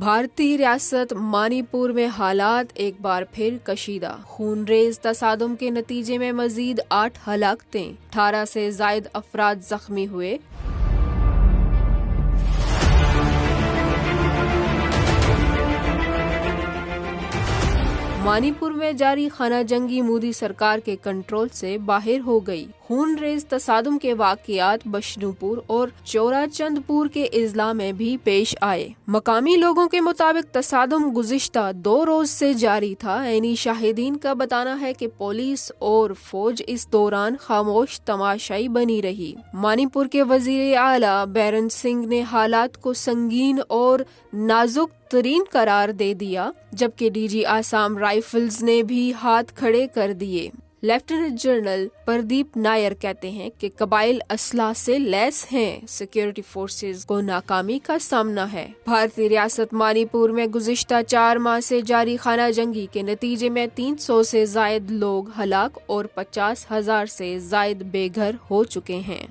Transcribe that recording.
بھارتی ریاست منی پور میں حالات ایک بار پھر کشیدہ، خون ریز تصادم کے نتیجے میں مزید 8 ہلاکتیں، 18 سے زائد افراد زخمی ہوئے۔ منی پور میں جاری خانہ جنگی مودی سرکار کے کنٹرول سے باہر ہو گئی۔ خون ریز تصادم کے واقعات بشنو پور اور چورا چند پور کے اضلاع میں بھی پیش آئے۔ مقامی لوگوں کے مطابق تصادم گزشتہ 2 روز سے جاری تھا۔ عینی شاہدین کا بتانا ہے کہ پولیس اور فوج اس دوران خاموش تماشائی بنی رہی۔ منی پور کے وزیر اعلیٰ بیرن سنگھ نے حالات کو سنگین اور نازک ترین قرار دے دیا، جبکہ ڈی جی آسام رائفلز نے بھی ہاتھ کھڑے کر دیے۔ لیفٹیننٹ جنرل پردیپ نائر کہتے ہیں کہ قبائل اسلحہ سے لیس ہیں، سیکیورٹی فورسز کو ناکامی کا سامنا ہے۔ بھارتی ریاست منی پور میں گزشتہ 4 ماہ سے جاری خانہ جنگی کے نتیجے میں 300 سے زائد لوگ ہلاک اور 50,000 سے زائد بے گھر ہو چکے ہیں۔